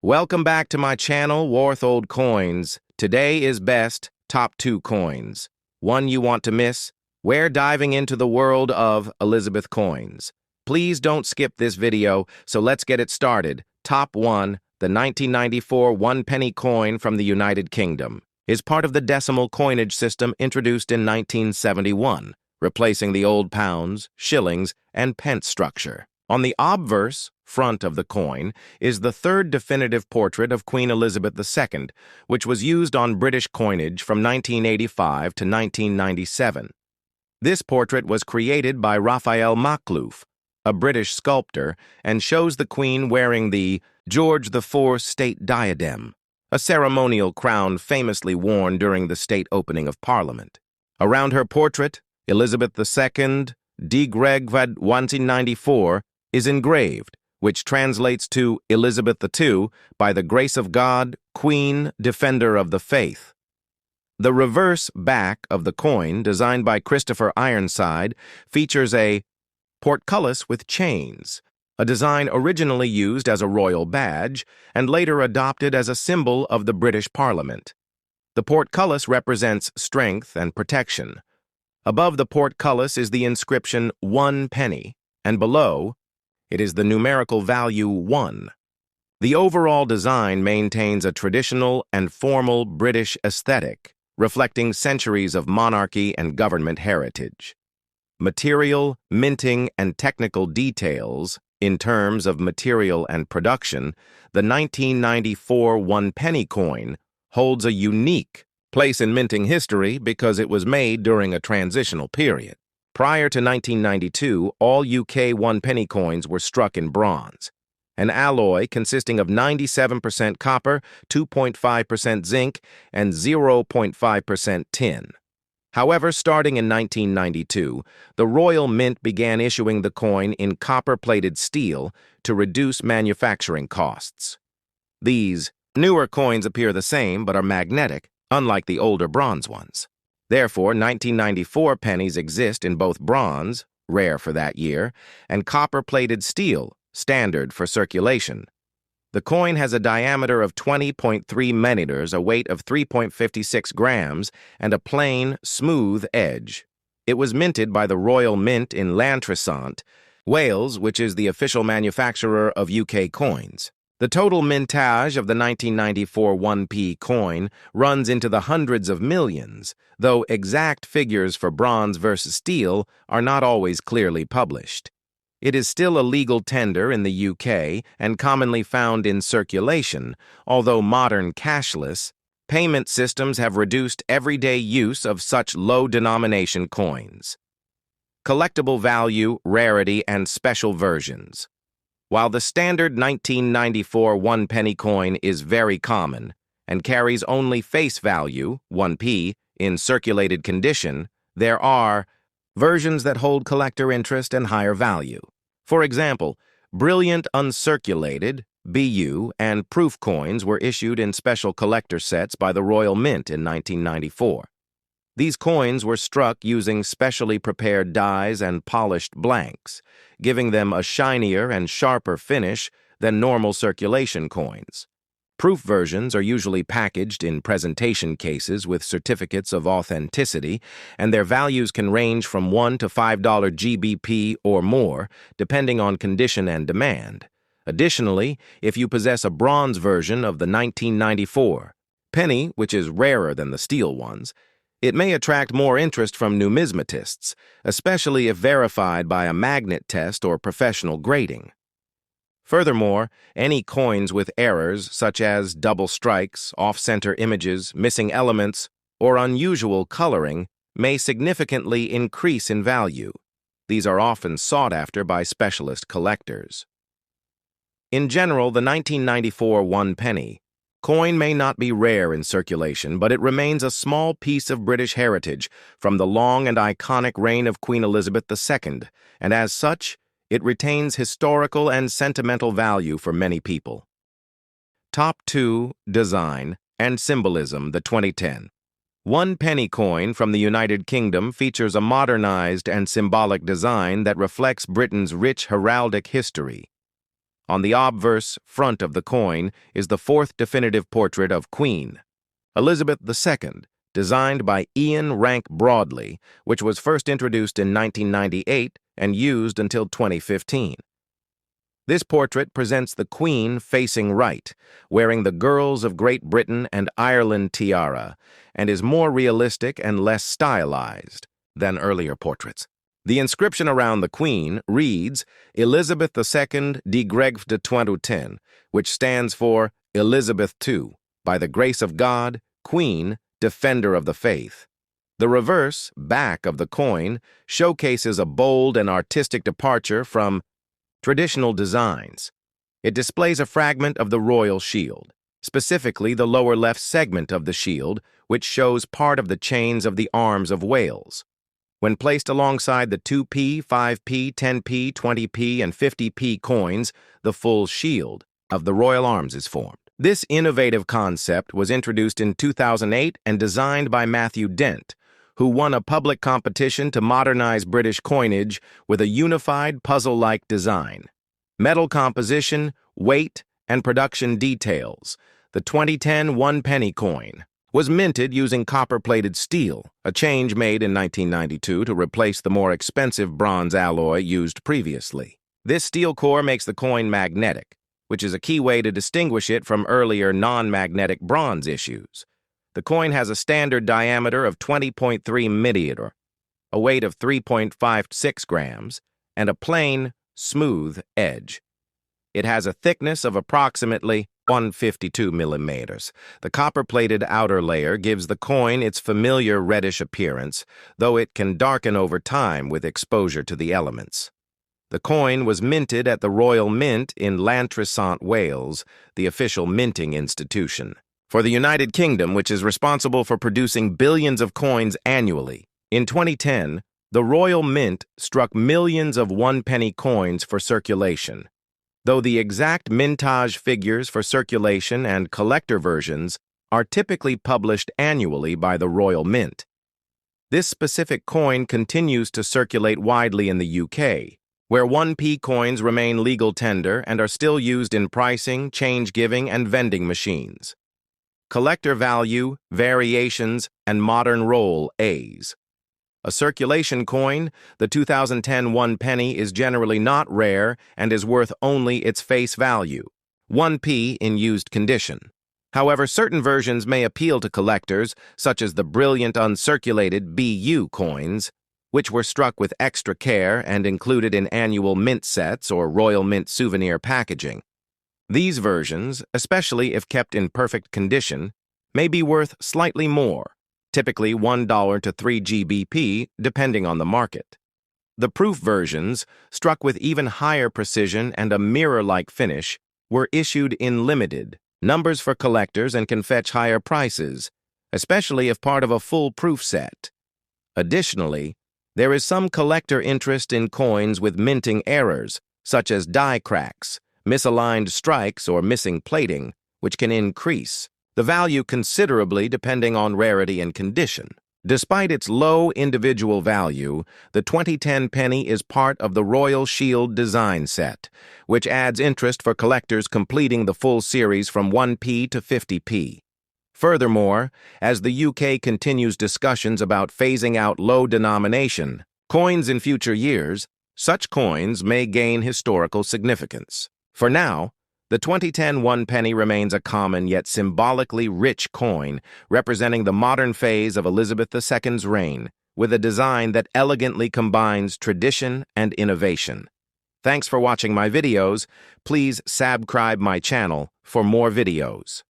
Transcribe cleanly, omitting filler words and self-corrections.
Welcome back to my channel, Warth Old Coins. Today is best top 2 coins. One you want to miss? We're diving into the world of Elizabeth coins. Please don't skip this video, so let's get it started. Top 1, the 1994 one-penny coin from the United Kingdom, is part of the decimal coinage system introduced in 1971, replacing the old pounds, shillings, and pence structure. On the obverse front of the coin is the third definitive portrait of Queen Elizabeth II, which was used on British coinage from 1985 to 1997. This portrait was created by Raphael Makhlouf, a British sculptor, and shows the Queen wearing the George IV state diadem, a ceremonial crown famously worn during the state opening of Parliament. Around her portrait, Elizabeth II, Degregvad 1994, is engraved, which translates to Elizabeth II, by the grace of God, Queen, Defender of the Faith. The reverse back of the coin, designed by Christopher Ironside, features a portcullis with chains, a design originally used as a royal badge and later adopted as a symbol of the British Parliament. The portcullis represents strength and protection. Above the portcullis is the inscription 1 penny, and below it is the numerical value 1. The overall design maintains a traditional and formal British aesthetic, reflecting centuries of monarchy and government heritage. Material, minting, and technical details. In terms of material and production, the 1994 one-penny coin holds a unique place in minting history because it was made during a transitional period. Prior to 1992, all UK one-penny coins were struck in bronze, an alloy consisting of 97% copper, 2.5% zinc, and 0.5% tin. However, starting in 1992, the Royal Mint began issuing the coin in copper-plated steel to reduce manufacturing costs. These newer coins appear the same but are magnetic, unlike the older bronze ones. Therefore, 1994 pennies exist in both bronze, rare for that year, and copper-plated steel, standard for circulation. The coin has a diameter of 20.3 millimeters, a weight of 3.56 grams, and a plain, smooth edge. It was minted by the Royal Mint in Llantrisant, Wales, which is the official manufacturer of UK coins. The total mintage of the 1994 1p coin runs into the hundreds of millions, though exact figures for bronze versus steel are not always clearly published. It is still a legal tender in the UK and commonly found in circulation, although modern cashless payment systems have reduced everyday use of such low-denomination coins. Collectible value, rarity, and special versions. While the standard 1994 one-penny coin is very common and carries only face value, 1p, in circulated condition, there are versions that hold collector interest and higher value. For example, brilliant uncirculated, BU, and proof coins were issued in special collector sets by the Royal Mint in 1994. These coins were struck using specially prepared dies and polished blanks, giving them a shinier and sharper finish than normal circulation coins. Proof versions are usually packaged in presentation cases with certificates of authenticity, and their values can range from $1 to $5 GBP or more, depending on condition and demand. Additionally, if you possess a bronze version of the 1994 penny, which is rarer than the steel ones, it may attract more interest from numismatists, especially if verified by a magnet test or professional grading. Furthermore, any coins with errors such as double strikes, off-center images, missing elements, or unusual coloring may significantly increase in value. These are often sought after by specialist collectors. In general, the 1994 one-penny coin may not be rare in circulation, but it remains a small piece of British heritage from the long and iconic reign of Queen Elizabeth II, and as such, it retains historical and sentimental value for many people. Top 2 Design and Symbolism, the 2010 one-penny coin from the United Kingdom features a modernized and symbolic design that reflects Britain's rich heraldic history. On the obverse front of the coin is the fourth definitive portrait of Queen Elizabeth II, designed by Ian Rank Broadley, which was first introduced in 1998 and used until 2015. This portrait presents the Queen facing right, wearing the Girls of Great Britain and Ireland tiara, and is more realistic and less stylized than earlier portraits. The inscription around the Queen reads Elizabeth II de Greg de 2010, which stands for Elizabeth II, by the grace of God, Queen, Defender of the Faith. The reverse, back of the coin showcases a bold and artistic departure from traditional designs. It displays a fragment of the royal shield, specifically the lower left segment of the shield, which shows part of the chains of the arms of Wales. When placed alongside the 2p, 5p, 10p, 20p, and 50p coins, the full shield of the royal arms is formed. This innovative concept was introduced in 2008 and designed by Matthew Dent, who won a public competition to modernize British coinage with a unified puzzle-like design. Metal composition, weight, and production details. The 2010 one-penny coin was minted using copper-plated steel, a change made in 1992 to replace the more expensive bronze alloy used previously. This steel core makes the coin magnetic, which is a key way to distinguish it from earlier non-magnetic bronze issues. The coin has a standard diameter of 20.3 mm, a weight of 3.56 grams, and a plain, smooth edge. It has a thickness of approximately 152 millimeters. The copper-plated outer layer gives the coin its familiar reddish appearance, though it can darken over time with exposure to the elements. The coin was minted at the Royal Mint in Llantrisant, Wales, the official minting institution. For the United Kingdom, which is responsible for producing billions of coins annually, in 2010, the Royal Mint struck millions of one-penny coins for circulation. Though the exact mintage figures for circulation and collector versions are typically published annually by the Royal Mint. This specific coin continues to circulate widely in the UK, where 1p coins remain legal tender and are still used in pricing, change-giving, and vending machines. Collector value, variations, and modern roll A's. A circulation coin, the 2010 one-penny is generally not rare and is worth only its face value, 1p in used condition. However, certain versions may appeal to collectors, such as the brilliant uncirculated BU coins, which were struck with extra care and included in annual mint sets or Royal Mint souvenir packaging. These versions, especially if kept in perfect condition, may be worth slightly more, typically $1 to 3 GBP, depending on the market. The proof versions, struck with even higher precision and a mirror-like finish, were issued in limited numbers for collectors and can fetch higher prices, especially if part of a full proof set. Additionally, there is some collector interest in coins with minting errors, such as die cracks, misaligned strikes, or missing plating, which can increase the value considerably depending on rarity and condition. Despite its low individual value, the 2010 penny is part of the Royal Shield design set, which adds interest for collectors completing the full series from 1p to 50p. Furthermore, as the UK continues discussions about phasing out low denomination coins in future years, such coins may gain historical significance. For now, the 2010 one-penny remains a common yet symbolically rich coin, representing the modern phase of Elizabeth II's reign, with a design that elegantly combines tradition and innovation. Thanks for watching my videos. Please subscribe my channel for more videos.